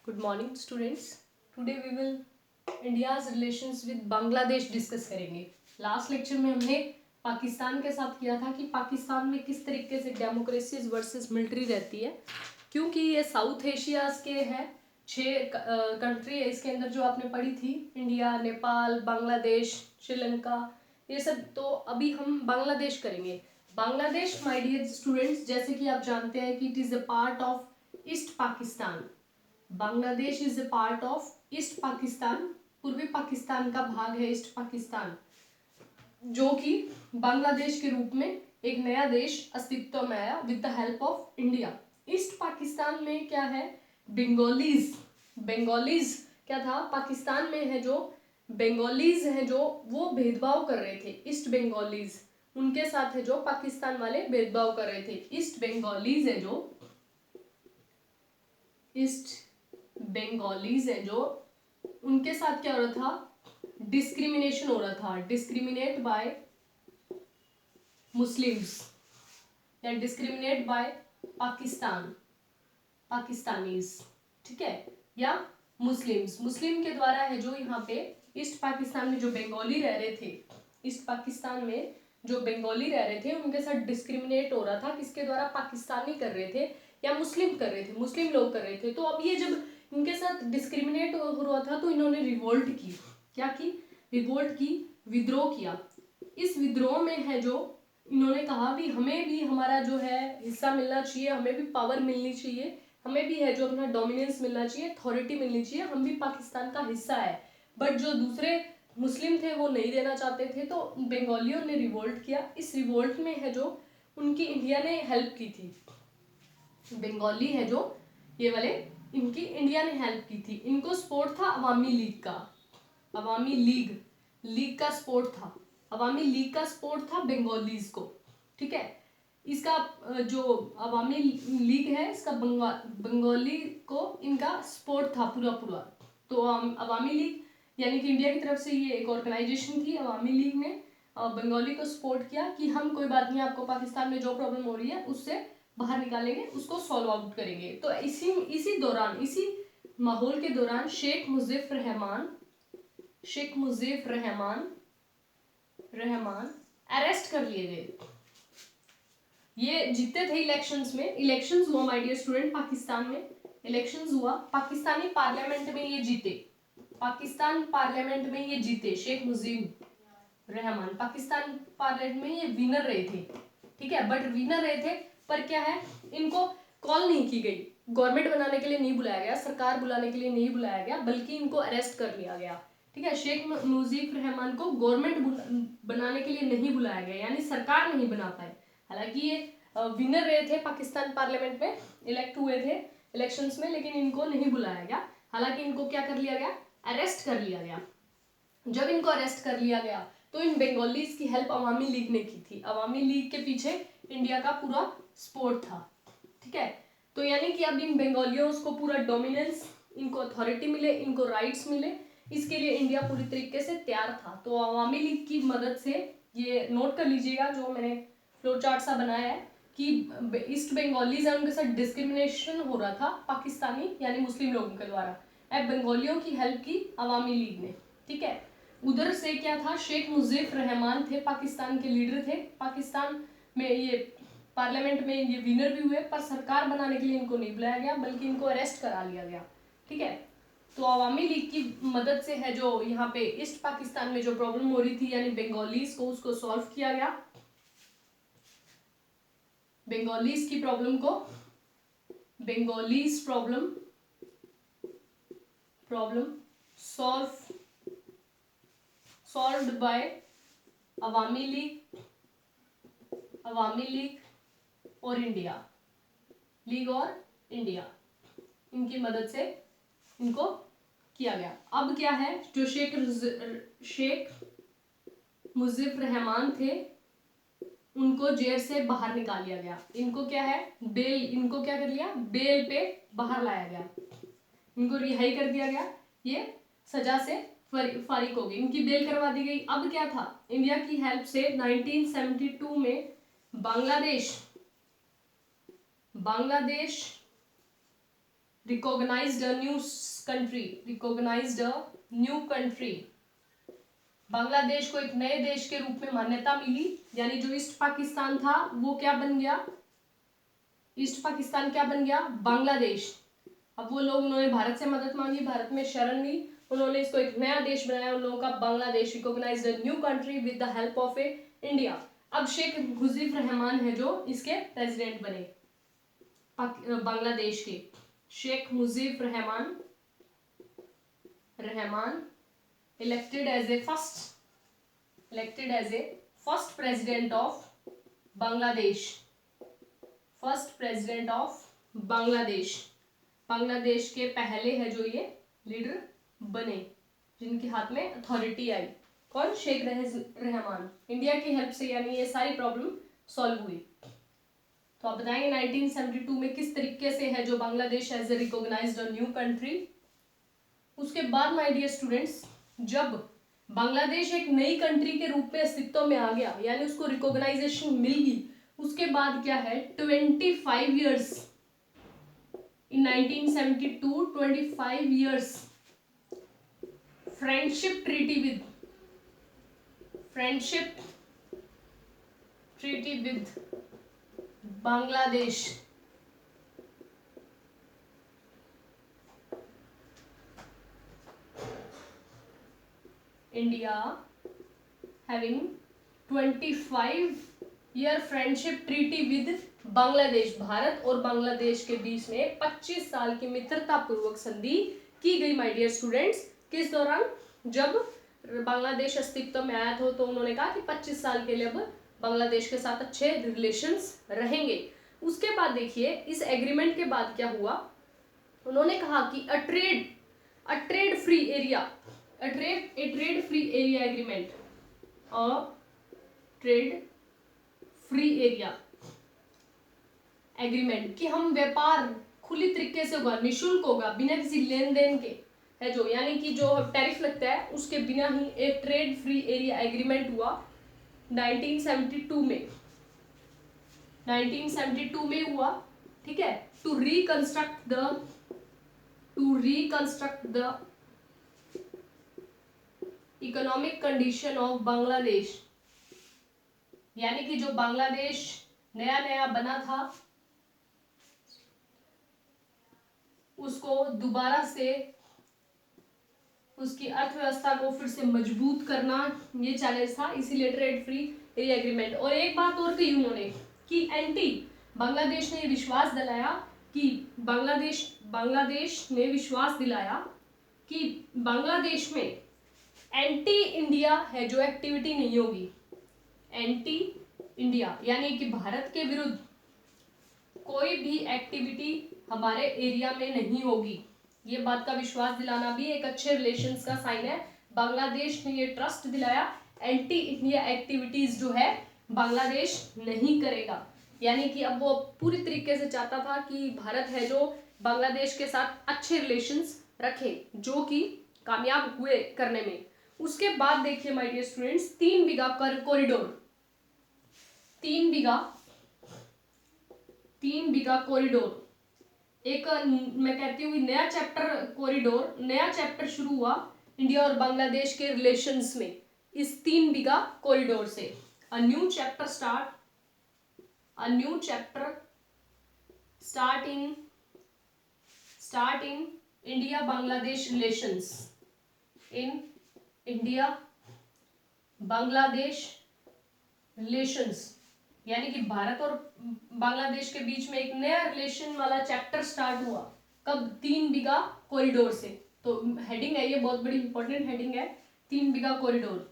Good morning students. Today we will India's relations with Bangladesh discuss करेंगे। Last lecture में हमने पाकिस्तान के साथ किया था कि पाकिस्तान में किस तरीके से डेमोक्रेसीज वर्सेस मिलिट्री रहती है, क्योंकि ये साउथ एशिया के हैं। 6 कंट्री है इसके अंदर जो आपने पढ़ी थी, इंडिया, नेपाल, बांग्लादेश, श्रीलंका, ये सब। तो अभी हम बांग्लादेश करेंगे। बांग्लादेश माय डियर स्टूडेंट्स, जैसे कि आप जानते हैं कि it is a part of east Pakistan. Bangladesh is a part of east Pakistan, पूर्वी पाकिस्तान का भाग है ईस्ट पाकिस्तान, जो कि बांग्लादेश के रूप में एक नया देश अस्तित्व में आया with the help of India. East Pakistan में क्या है, बंगालीज। बंगालीज क्या था, पाकिस्तान में है जो बंगालीज हैं जो वो भेदभाव कर रहे थे। ईस्ट बंगालीज उनके साथ है जो पाकिस्तान वाले भेदभाव कर रहे थे। ईस्ट बंगालीज है जो ईस्ट बंगालीज है जो उनके साथ क्या हो रहा था, डिस्क्रिमिनेशन हो रहा था। डिस्क्रिमिनेट बाय मुस्लिम्स या डिस्क्रिमिनेट बाय पाकिस्तान, पाकिस्तानीज, ठीक है, या मुस्लिम्स, मुस्लिम के द्वारा है जो यहाँ पे ईस्ट पाकिस्तान में जो बंगाली रह रहे थे, ईस्ट पाकिस्तान में जो बंगाली रह रहे थे उनके साथ डिस्क्रिमिनेट हो रहा था। किसके द्वारा, पाकिस्तानी कर रहे थे या मुस्लिम कर रहे थे, मुस्लिम लोग कर रहे थे। तो अब ये जब इनके साथ डिस्क्रिमिनेट हो रहा था तो इन्होंने रिवोल्ट की। क्या की, रिवोल्ट की, विद्रोह किया। इस विद्रोह में है जो इन्होंने कहा भी हमें भी हमारा जो है हिस्सा मिलना चाहिए, हमें भी पावर मिलनी चाहिए, हमें भी है जो अपना डोमिनेंस मिलना चाहिए, अथॉरिटी मिलनी चाहिए, हम भी पाकिस्तान का हिस्सा है। बट जो दूसरे मुस्लिम थे वो नहीं देना चाहते थे, तो बंगालियों ने रिवोल्ट किया। इस रिवोल्ट में है जो उनकी इंडिया ने हेल्प की थी। बंगाली है जो ये वाले, इनकी इंडिया ने हेल्प की थी। इनको सपोर्ट था अवामी लीग का, अवामी लीग का सपोर्ट था, अवामी लीग का सपोर्ट था बंगालीज को, ठीक है। इसका जो अवामी लीग है इसका बंगाली को इनका सपोर्ट था पूरा पूरा। तो अवामी लीग यानी कि इंडिया की तरफ से ये एक ऑर्गेनाइजेशन थी, अवामी लीग ने बंगाली को सपोर्ट किया कि हम कोई बात नहीं, आपको पाकिस्तान में जो प्रॉब्लम हो रही है उससे बाहर निकालेंगे, उसको सॉल्व आउट करेंगे। तो इसी दौरान, इसी माहौल के दौरान शेख मुजीब रहमान अरेस्ट कर लिए गए। ये जीते थे इलेक्शंस में, इलेक्शंस हुआ माय डियर स्टूडेंट पाकिस्तान में, इलेक्शंस हुआ, पाकिस्तानी पार्लियामेंट में ये जीते, पाकिस्तान पार्लियामेंट में ये जीते। शेख मुजीब रहमान पाकिस्तान पार्लियामेंट में ये विनर रहे थे, ठीक है। बट विनर रहे थे, पर क्या है, इनको कॉल नहीं की गई, गवर्नमेंट बनाने के लिए नहीं बुलाया गया, सरकार बुलाने के लिए नहीं बुलाया गया, बल्कि इनको अरेस्ट कर लिया गया, ठीक है। शेख मुजीब रहमान को गवर्नमेंट बनाने के लिए नहीं बुलाया गया, यानी सरकार नहीं बना पाए। हालांकि ये विनर रहे थे, पाकिस्तान पार्लियामेंट में इलेक्ट हुए थे इलेक्शंस में, लेकिन इनको नहीं बुलाया गया। हालांकि इनको क्या कर लिया गया, अरेस्ट कर लिया गया। जब इनको अरेस्ट कर लिया गया तो इन बंगालीज की हेल्प अवामी लीग ने की थी। अवामी लीग के पीछे इंडिया का पूरा सपोर्ट था, ठीक है। तो यानी कि अब इन बंगालियों को पूरा डोमिनेंस, इनको अथॉरिटी मिले, इनको राइट्स मिले, इसके लिए इंडिया पूरी तरीके से तैयार था। तो अवामी लीग की मदद से, ये नोट कर लीजिएगा जो मैंने फ्लो चार्ट सा बनाया है, कि ईस्ट बंगालीज है उनके साथ डिस्क्रिमिनेशन हो रहा था पाकिस्तानी यानी मुस्लिम लोगों के द्वारा। अब बंगालियों की हेल्प की अवामी लीग ने, ठीक है। उधर से क्या था, शेख मुजीब रहमान थे, पाकिस्तान के लीडर थे, पाकिस्तान में ये पार्लियामेंट में ये विनर भी हुए, पर सरकार बनाने के लिए इनको नहीं बुलाया गया, बल्कि इनको अरेस्ट करा लिया गया, ठीक है। तो अवामी लीग की मदद से है जो यहाँ पे ईस्ट पाकिस्तान में जो प्रॉब्लम हो रही थी यानी बंगालीज को, उसको सॉल्व किया गया। बंगालीज की प्रॉब्लम को, बंगालीज प्रॉब्लम सॉल्व्ड बाय अवामी लीग और इंडिया, इनकी मदद से इनको किया गया। अब क्या है, जो शेख मुजीब रहमान थे उनको जेल से बाहर निकाल लिया गया। इनको क्या है, बेल, इनको क्या कर लिया, बेल पे बाहर लाया गया, इनको रिहाई कर दिया गया, ये सजा से फारिग हो गई, इनकी बेल करवा दी गई। अब क्या था, इंडिया की हेल्प से 1972 में Bangladesh recognized a new country, recognized a new country, Bangladesh को एक नए देश के रूप में मान्यता मिली, यानी जो ईस्ट पाकिस्तान था वो क्या बन गया, ईस्ट पाकिस्तान क्या बन गया, बांग्लादेश। अब वो लोग, उन्होंने भारत से मदद मांगी, भारत में शरण ली, उन्होंने इसको एक नया देश बनाया उन लोगों का, Bangladesh, recognized a new country with the help of a India. अब शेख मुजीब रहमान है जो इसके प्रेसिडेंट बने बांग्लादेश के, Sheikh Mujib Rahman, elected as a first president of Bangladesh, first president of Bangladesh, Bangladesh के पहले है जो ये लीडर बने जिनके हाथ में अथॉरिटी आई। कौन? शेख रहमान। इंडिया की हेल्प से यानी ये सारी प्रॉब्लम सॉल्व हुई। तो आप बताएंगे 1972 में किस तरीके से है जो Bangladesh as a recognized a new country. उसके बाद माय डियर स्टूडेंट्स, जब बांग्लादेश एक नई कंट्री के रूप में अस्तित्व में आ गया, यानी उसको रिकॉग्नाइजेशन मिल गई, उसके बाद क्या है 25 years, in 1972 25 years friendship treaty with Bangladesh, India having 25-year friendship treaty with Bangladesh, Bharat और बांग्लादेश के बीच में 25 साल की मित्रता पूर्वक संधि की गई माय डियर स्टूडेंट्स। किस दौरान? जब बांग्लादेश अस्तित्व में आया था तो उन्होंने कहा कि 25 साल के लिए अब बांग्लादेश के साथ अच्छे रिलेशंस रहेंगे। उसके बाद देखिए इस एग्रीमेंट के बाद क्या हुआ, उन्होंने कहा कि a trade free area agreement, a trade free area agreement, कि हम व्यापार खुली तरीके से होगा, निशुल्क होगा, बिना किसी लेन देन के है जो, यानी कि जो टैरिफ लगता है उसके बिना ही एक ट्रेड फ्री एरिया एग्रीमेंट हुआ 1972 में, 1972 में हुआ। ठीक है, to reconstruct the economic condition of Bangladesh, यानी कि जो बांग्लादेश नया नया बना था उसको दोबारा से उसकी अर्थव्यवस्था को फिर से मजबूत करना ये चैलेंज था, इसीलिए ट्रेड फ्री एरिया एग्रीमेंट। और एक बात और कही उन्होंने कि बांग्लादेश ने विश्वास दिलाया कि बांग्लादेश में एंटी इंडिया है जो एक्टिविटी नहीं होगी, एंटी इंडिया यानी कि भारत के विरुद्ध कोई भी एक्टिविटी हमारे एरिया में नहीं होगी। ये बात का विश्वास दिलाना भी एक अच्छे रिलेशंस का साइन है। बांग्लादेश ने ये ट्रस्ट दिलाया एंटी इंडिया एक्टिविटीज जो है बांग्लादेश नहीं करेगा, यानी कि अब वो पूरी तरीके से चाहता था कि भारत है जो बांग्लादेश के साथ अच्छे रिलेशंस रखे, जो कि कामयाब हुए करने में। उसके बाद देखिए my dear students 3 Bigha corridor, 3 Bigha corridor, एक मैं कहती हूँ नया चैप्टर शुरू हुआ इंडिया और बांग्लादेश के रिलेशंस में इस 3 बीघा कॉरिडोर से। A new chapter start in India Bangladesh relations, in India Bangladesh relations, यानी कि भारत और बांग्लादेश के बीच में एक नया रिलेशन वाला चैप्टर स्टार्ट हुआ। कब? 3 बीघा कॉरिडोर से। तो हेडिंग है ये, बहुत बड़ी इंपॉर्टेंट हेडिंग है, 3 बीघा कॉरिडोर।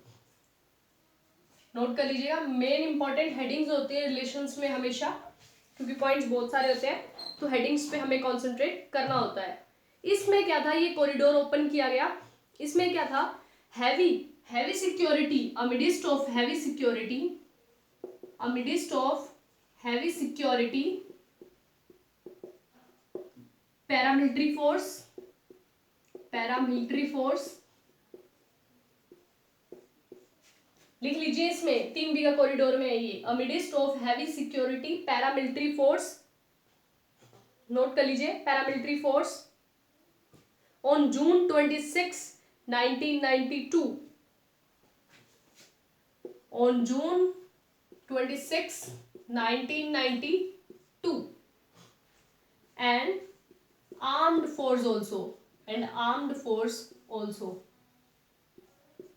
नोट कर लीजिएगा, मेन इंपॉर्टेंट हेडिंग्स होते हैं रिलेशंस में हमेशा, क्योंकि पॉइंट्स बहुत सारे होते हैं तो हेडिंग्स पे हमें कॉन्सेंट्रेट करना होता है। इसमें क्या था, ये कॉरिडोर ओपन किया गया, इसमें क्या था, heavy security, amidst of heavy security, paramilitary force, लिख लीजिए इसमें 3 बीघा कॉरिडोर में है ये, amidst of heavy security paramilitary force note कर लीजिए, paramilitary force on June 26, 1992, on June 26, 1992, and armed force also,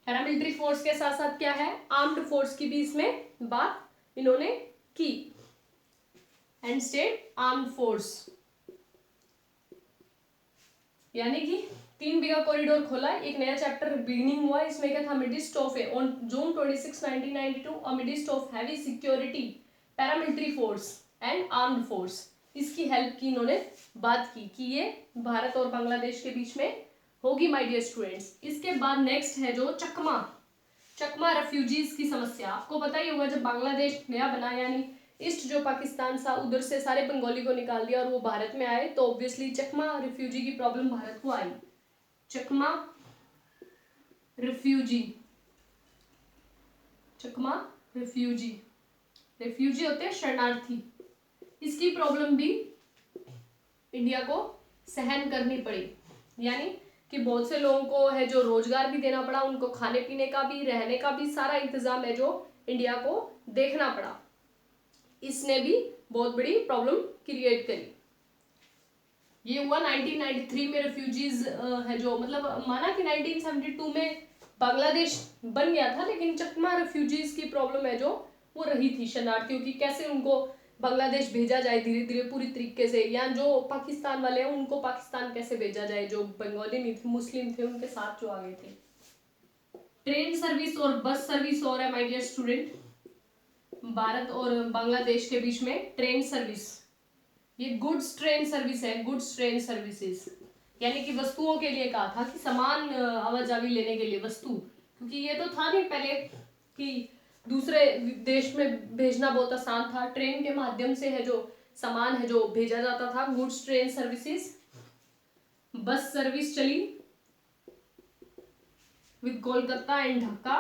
paramilitary force के साथ साथ क्या है, आर्म्ड फोर्स की भी इसमें बात इन्होंने की, एंड स्टेट आर्म्ड फोर्स, यानी कि 3 बीघा कॉरिडोर खोला, एक नया चैप्टर बिगिनिंग हुआ, इसमें क्या था, मिडिस्ट ऑफ है on June 26, 1992 a midst of heavy security paramilitary force and armed force, इसकी हेल्प की इन्होंने बात की कि ये भारत और बांग्लादेश के बीच में होगी माय डियर स्टूडेंट्स। इसके बाद नेक्स्ट है जो चकमा रेफ्यूजीज की समस्या। आपको पता ही होगा जब बांग्लादेश नया बना, यानी ईस्ट जो पाकिस्तान था उधर से सारे बंगाली को निकाल दिया और वो भारत में आए, तो ऑब्वियसली चकमा रिफ्यूजी की प्रॉब्लम भारत को आई। चकमा रिफ्यूजी होते हैं शरणार्थी, इसकी प्रॉब्लम भी इंडिया को सहन करनी पड़ी, यानी कि बहुत से लोगों को है जो रोजगार भी देना पड़ा, उनको खाने पीने का भी, रहने का भी सारा इंतजाम है जो इंडिया को देखना पड़ा, इसने भी बहुत बड़ी प्रॉब्लम क्रिएट करी। ये हुआ 1993 में रेफ्यूजीज है जो, मतलब माना कि 1972 में बांग्लादेश बन गया था, लेकिन चकमा रेफ्यूजीज की प्रॉब्लम है जो वो रही थी शरणार्थियों की, कैसे उनको बांग्लादेश भेजा जाए धीरे धीरे पूरी तरीके से, या जो पाकिस्तान वाले हैं उनको पाकिस्तान कैसे भेजा जाए, जो बंगाली नहीं थे, मुस्लिम थे, उनके साथ जो आगे थे। ट्रेन सर्विस और बस सर्विस और है माय डियर स्टूडेंट, भारत और बांग्लादेश के बीच में ट्रेन सर्विस, ये गुड्स ट्रेन सर्विस है, गुड्स ट्रेन सर्विसेज, यानी कि वस्तुओं के लिए कहा था कि सामान आवाजावी लेने के लिए वस्तु, क्योंकि ये तो था नहीं पहले कि दूसरे देश में भेजना बहुत आसान था, ट्रेन के माध्यम से है जो सामान है जो भेजा जाता था, goods train services. Bus service चली विद कोलकाता एंड ढाका,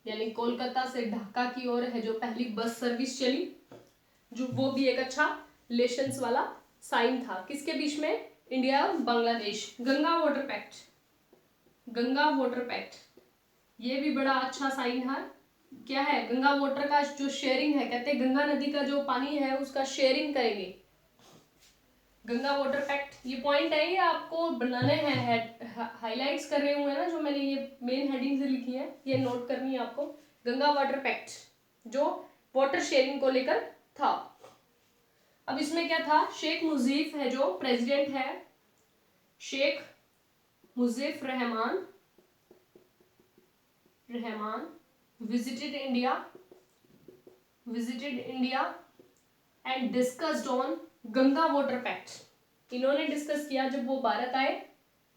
यानी कोलकाता से ढाका की ओर है जो पहली बस सर्विस चली, जो वो भी एक अच्छा रिलेशंस वाला साइन था, किसके बीच में, इंडिया और बांग्लादेश। गंगा वाटर पैक्ट ये भी बड़ा अच्छा साइन है, क्या है, गंगा वाटर का जो शेयरिंग है, कहते हैं गंगा नदी का जो पानी है उसका शेयरिंग करेंगे, गंगा वाटर पैक्ट। ये पॉइंट है, ये आपको बनाने हैं, हाईलाइट्स कर रहे हुए हैं ना जो मैंने ये मेन हेडिंग से लिखी है, ये नोट करनी है आपको। गंगा वाटर पैक्ट जो वाटर शेयरिंग को लेकर था। अब इसमें क्या था, शेख मुजीब है जो प्रेसिडेंट है, Sheikh Mujib Rahman visited India and discussed on Ganga water pact. इन्होंने डिस्कस किया जब वो भारत आए,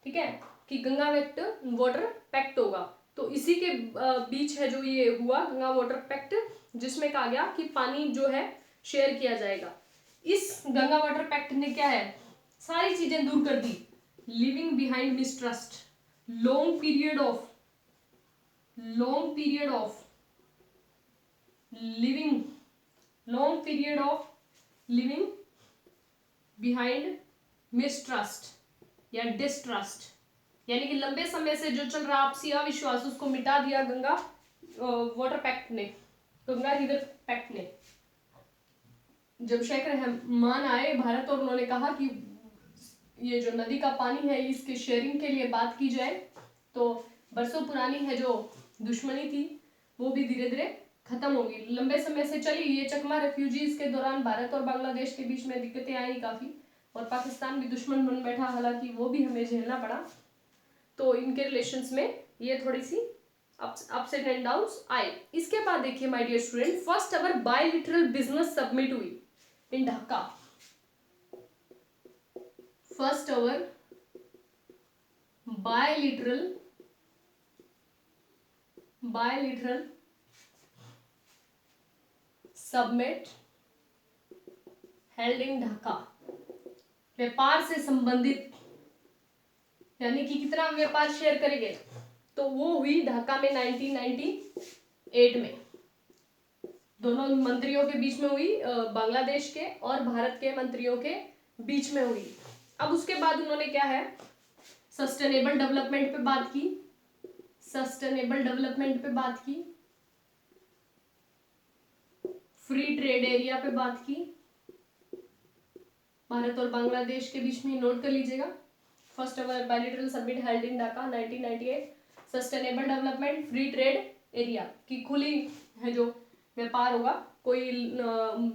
ठीक है, कि गंगा वाटर पैक्ट होगा, तो इसी के बीच है जो ये हुआ गंगा वाटर पैक्ट, जिसमें कहा गया कि पानी जो है शेयर किया जाएगा। इस गंगा वाटर पैक्ट ने क्या है, सारी चीजें दूर कर दी, living behind mistrust, long period of living behind mistrust या डिस्ट्रस्ट, यानी कि लंबे समय से जो चल रहा आपसी अविश्वास उसको मिटा दिया गंगा वाटर पैक्ट ने, गंगा रिवर पैक्ट ने। जब शेख रहमान आए भारत और उन्होंने कहा कि ये जो नदी का पानी है इसके शेयरिंग के लिए बात की जाए, तो बरसों पुरानी है जो दुश्मनी थी वो भी धीरे धीरे खत्म होगी। लंबे समय से चली ये चकमा रेफ्यूजीज के दौरान भारत और बांग्लादेश के बीच में दिक्कतें आई काफी, और पाकिस्तान भी दुश्मन बन बैठा, हालांकि वो भी हमें झेलना पड़ा, तो इनके रिलेशंस में ये थोड़ी सी अप्स एंड डाउन्स आए। इसके बाद देखिए my dear student, first our bilateral business summit हुई in Dhaka, first our bilateral summit held in Dhaka. व्यापार से संबंधित, यानी कि कितना व्यापार शेयर करेंगे, तो वो हुई ढाका में 1998 में। दोनों मंत्रियों के बीच में हुई, बांग्लादेश के और भारत के मंत्रियों के बीच में हुई। अब उसके बाद उन्होंने क्या है, सस्टेनेबल डेवलपमेंट पे बात की, सस्टेनेबल डेवलपमेंट पे बात की, फ्री ट्रेड एरिया पे बात की, भारत और बांग्लादेश के बीच में, नोट कर लीजिएगा। First ever bilateral summit held in Dhaka 1998, sustainable development, free trade area की खुली है, जो व्यापार होगा, कोई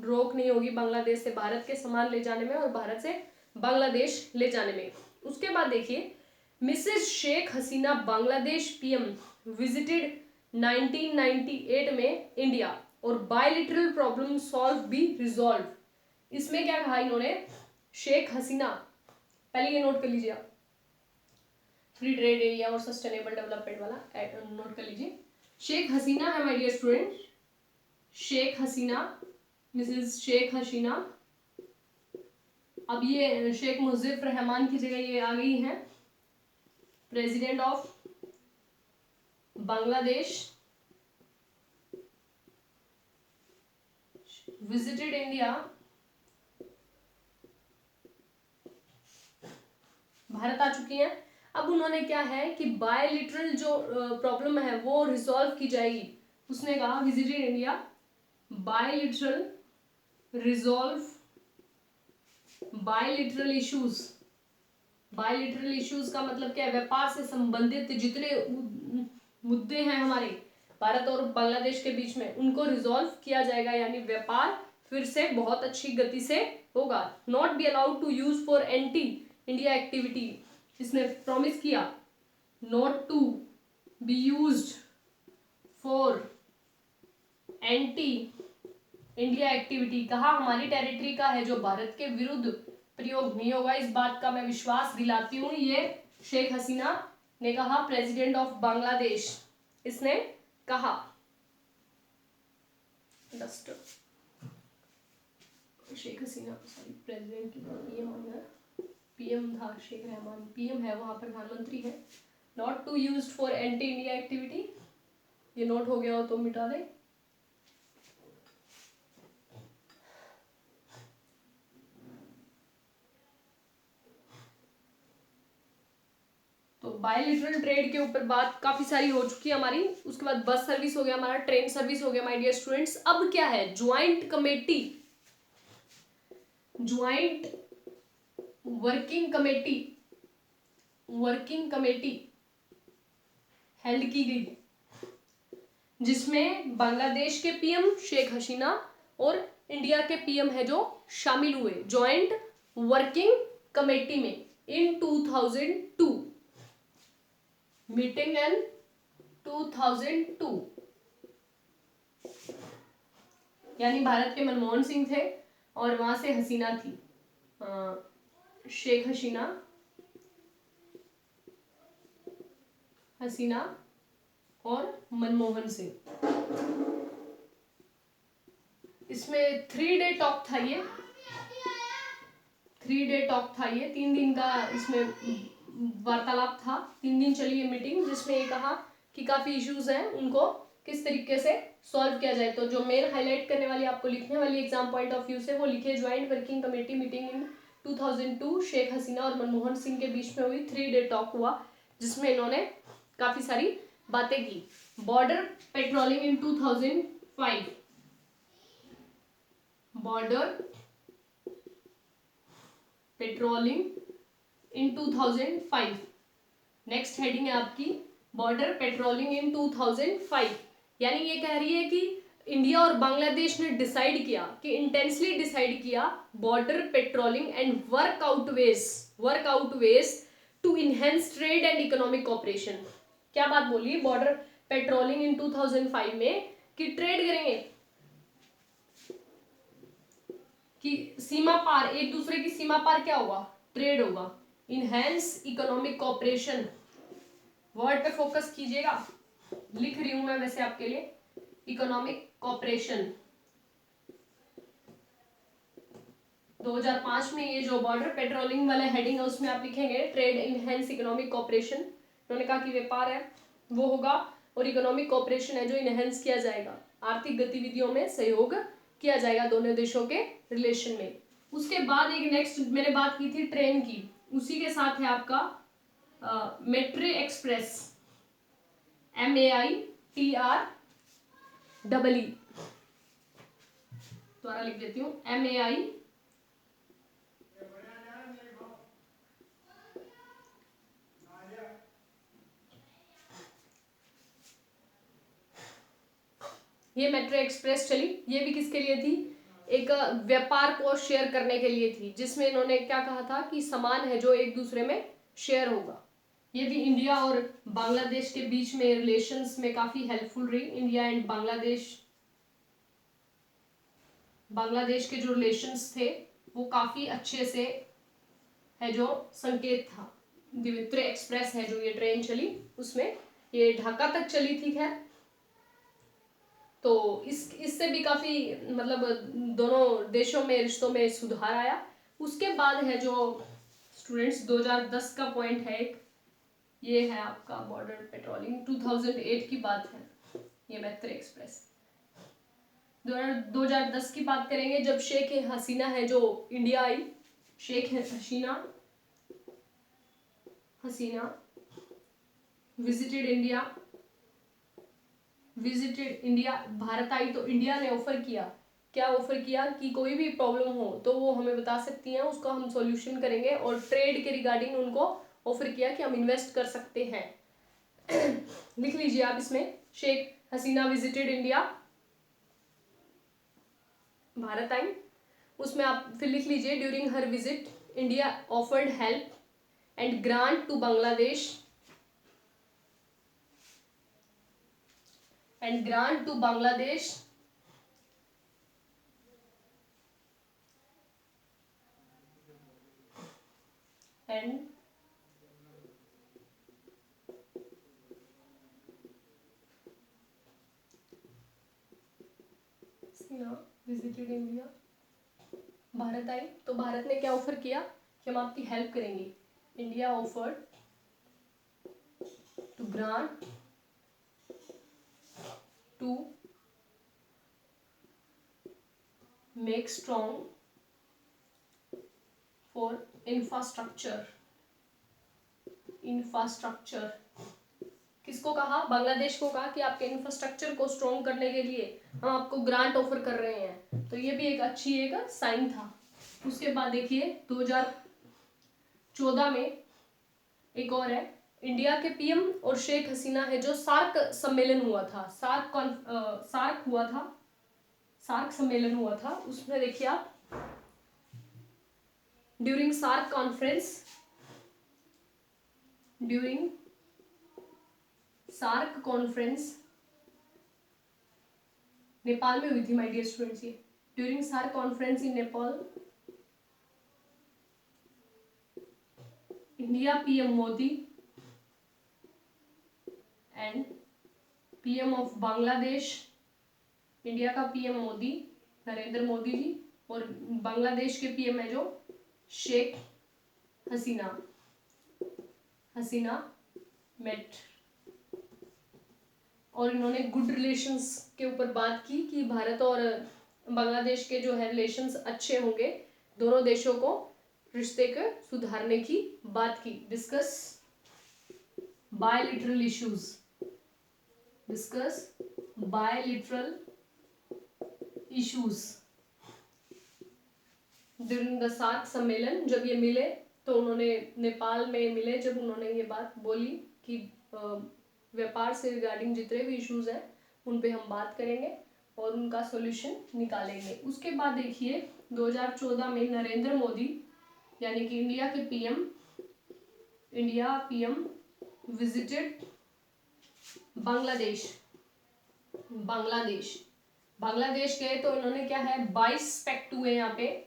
रोक नहीं होगी बांग्लादेश से भारत के सामान ले जाने में और भारत से बांग्लादेश ले जाने में। उसके बाद देखिए, मिसेस शेख हसीना बांग्लादेश पीएम विजिटेड 1998 में इंडिया और bilateral problem solve be resolve. इसमें क्या कहा इन्होंने, शेख हसीना, पहले ये नोट कर लीजिए आप, फ्री ट्रेड एरिया और सस्टेनेबल डेवलपमेंट वाला नोट कर लीजिए। शेख हसीना है my dear student, Sheikh Hasina, Mrs Sheikh Hasina. अब ये शेख मुजीब रहमान की जगह ये आ गई है, president of Bangladesh visited India, Bharat आ चुकी हैं। अब उन्होंने क्या है कि बायलिटरल जो प्रॉब्लम है वो रिजॉल्व की जाएगी। उसने कहा visited India, बायलिटरल resolve बायलिटरल issues. बायलिटरल issues का मतलब क्या है, व्यापार से संबंधित जितने मुद्दे हैं हमारे भारत और बांग्लादेश के बीच में, उनको रिजॉल्व किया जाएगा, यानी व्यापार फिर से बहुत अच्छी गति से होगा। Not be allowed to use for anti India activity, इसने प्रॉमिस किया, not to be used for anti India activity. कहा हमारी टेरिटरी का है जो भारत के विरुद्ध प्रयोग नहीं होगा, इस बात का मैं विश्वास दिलाती हूँ। ये शेख हसीना ने कहा, प्रेसिडेंट ऑफ बांग्लादेश, इसने कहा। शेख हसीना सॉरी प्रेसिडेंट की पीएम था, शेख रहमान पीएम है, वहां प्रधानमंत्री है। Not to used for anti India activity, ये नोट हो गया हो तो मिटा दे। तो बायलिटरल ट्रेड के ऊपर बात काफी सारी हो चुकी है हमारी। उसके बाद बस सर्विस हो गया हमारा, ट्रेन सर्विस हो गया माय डियर स्टूडेंट्स। अब क्या है, joint committee, joint working committee, working committee held की गई, जिसमें बांग्लादेश के पीएम शेख हसीना और इंडिया के पीएम है जो शामिल हुए ज्वाइंट वर्किंग कमेटी में इन 2002, मीटिंग इन 2002। यानी भारत के मनमोहन सिंह थे और वहां से हसीना थी, शेख हसीना, हसीना और मनमोहन सिंह। इसमें 3 डे टॉक था ये, 3 डे टॉक था ये, 3 दिन का इसमें वार्तालाप था, 3 दिन चली ये मीटिंग, जिसमें ये कहा कि काफी इश्यूज हैं, उनको किस तरीके से सॉल्व किया जाए। तो जो मेन हाईलाइट करने वाली आपको लिखने वाली एग्जाम पॉइंट ऑफ व्यू से, वो लिखे joint working committee meeting in 2002, Sheikh Hasina और मनमोहन सिंह के बीच में हुई 3 डे टॉक हुआ, जिसमें इन्होंने काफी सारी बातें की। बॉर्डर पेट्रोलिंग इन 2005, बॉर्डर पेट्रोलिंग इन 2005, नेक्स्ट हेडिंग है आपकी बॉर्डर पेट्रोलिंग इन 2005। यानी ये कह रही है कि इंडिया और बांग्लादेश ने डिसाइड किया, कि इंटेंसली डिसाइड किया, border patrolling and work out ways to enhance trade and economic cooperation. क्या बात बोली बॉर्डर पेट्रोलिंग इन 2005 में, कि ट्रेड करेंगे, कि सीमा पार, एक दूसरे की सीमा पार क्या होगा, ट्रेड होगा। इनहेंस इकोनॉमिक कोऑपरेशन, वर्ड पे फोकस कीजिएगा, लिख रही हूं मैं वैसे आपके लिए, इकोनॉमिक कोऑपरेशन। 2005 में ये जो बॉर्डर पेट्रोलिंग वाला हेडिंग है उसमें आप लिखेंगे ट्रेड इनहेंस इकोनॉमिक कोऑपरेशन। उन्होंने कहा कि व्यापार है वो होगा और इकोनॉमिक कोऑपरेशन है जो इनहेंस किया जाएगा। आर्थिक गतिविधियों में सहयोग किया जाएगा दोनों देशों के रिलेशन में। उसके बाद एक नेक्स्ट मैंने बात की थी ट्रेन की, उसी के साथ है आपका मेट्रो एक्सप्रेस, MAITREE, दोबारा लिख देती हूँ, MAI ये मेट्रो एक्सप्रेस चली। ये भी किसके लिए थी, एक व्यापार को शेयर करने के लिए थी, जिसमें इन्होंने क्या कहा था कि सामान है जो एक दूसरे में शेयर होगा। ये भी इंडिया और बांग्लादेश के बीच में रिलेशंस में काफी हेल्पफुल रही। इंडिया एंड बांग्लादेश के जो रिलेशंस थे वो काफी अच्छे से है, जो संकेत था। दिमित्री एक्सप्रेस है जो ये ट्रेन चली, उसमें ये ढाका तक चली थी। खैर, तो इससे भी काफी मतलब दोनों देशों में रिश्तों में सुधार आया। उसके बाद है जो स्टूडेंट्स 2010 का पॉइंट है एक, ये है आपका बॉर्डर पेट्रोलिंग, 2008 की बात है, ये मैत्री एक्सप्रेस। 2010 की बात करेंगे जब शेख हसीना है जो इंडिया आई। शेख हसीना विजिटेड इंडिया, भारत आई तो इंडिया ने ऑफर किया, क्या ऑफर किया कि कोई भी प्रॉब्लम हो तो वो हमें बता सकती हैं, उसका हम सॉल्यूशन करेंगे, और ट्रेड के रिगार्डिंग उनको ऑफर किया कि हम इन्वेस्ट कर सकते हैं। लिख लीजिए आप इसमें, शेख हसीना विजिटेड इंडिया, भारत आई। उसमें आप फिर लिख लीजिए during her visit India offered help and grant to Bangladesh and grant to Bangladesh and visited India। Bharat आई तो भारत ने क्या ऑफर किया कि हम आपकी हेल्प करेंगे। India offered to grant to make strong for infrastructure. किसको कहा, बांग्लादेश को कहा कि आपके इंफ्रास्ट्रक्चर को स्ट्रॉन्ग करने के लिए हम आपको ग्रांट ऑफर कर रहे हैं। तो ये भी एक अच्छी एक साइन था। उसके बाद देखिए 2014 में एक और है, इंडिया के पीएम और शेख हसीना है जो सार्क सम्मेलन हुआ था, सार्क सम्मेलन हुआ था। उसमें देखिए आप, ड्यूरिंग सार्क कॉन्फ्रेंस नेपाल में हुई थी माय डियर स्टूडेंट्स। ये during SAARC conference in Nepal, India PM Modi and PM of Bangladesh, India का पीएम मोदी नरेंद्र मोदी जी, और बांग्लादेश के पीएम है जो शेख हसीना मेट, और इन्होंने गुड रिलेशंस के ऊपर बात की कि भारत और बांग्लादेश के जो है रिलेशंस अच्छे होंगे, दोनों देशों को रिश्ते को सुधारने की बात की। Discuss bilateral issues during the SAARC सम्मेलन। जब ये मिले तो उन्होंने नेपाल में मिले, जब उन्होंने ये बात बोली कि व्यापार से रिगार्डिंग जितने भी इश्यूज हैं उन पे हम बात करेंगे और उनका सॉल्यूशन निकालेंगे। उसके बाद देखिए 2014 में नरेंद्र मोदी यानी कि इंडिया पीएम विजिटेड बांग्लादेश गए तो इन्होंने क्या है 22 पैक्ट हुए, यहाँ पे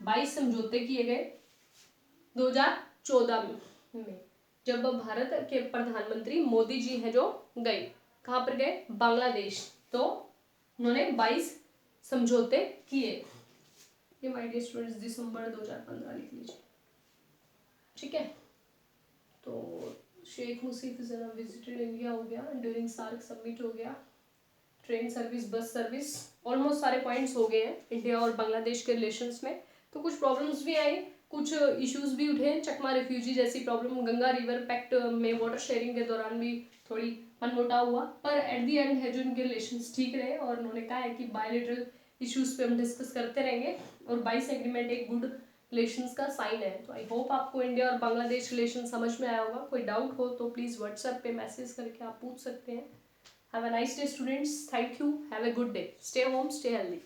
22 समझौते किए गए 2014 में, जब भारत के प्रधानमंत्री मोदी जी हैं जो गए, कहाँ पर गए, बांग्लादेश, तो उन्होंने 22 समझौते किए। ये माय डियर स्टूडेंट्स दिसंबर 2015 लिख लीजिए, ठीक है। तो शेख मुसीफ विजिटेड इंडिया हो गया, ड्यूरिंग सार्क समिट हो गया, train service, bus service, almost सारे पॉइंट्स हो गए हैं इंडिया और बांग्लादेश के रिलेशंस में। तो कुछ प्रॉब्लम्स भी आई, कुछ इश्यूज भी उठे, चकमा रिफ्यूजी जैसी प्रॉब्लम, गंगा रिवर पैक्ट में वाटर शेयरिंग के दौरान भी थोड़ी मनमुटाव हुआ, पर एट दी एंड है जो इनके रिलेशंस ठीक रहे और उन्होंने कहा है कि बायलैटरल इश्यूज पे हम डिस्कस करते रहेंगे और 22 एग्रीमेंट एक गुड रिलेशंस का साइन है। तो आई होप आपको इंडिया और बांग्लादेश रिलेशन समझ में आया होगा। कोई डाउट हो तो प्लीज़ व्हाट्सएप पे मैसेज करके आप पूछ सकते हैं। Have a nice day students, thank you, have a good day, stay home, stay healthy.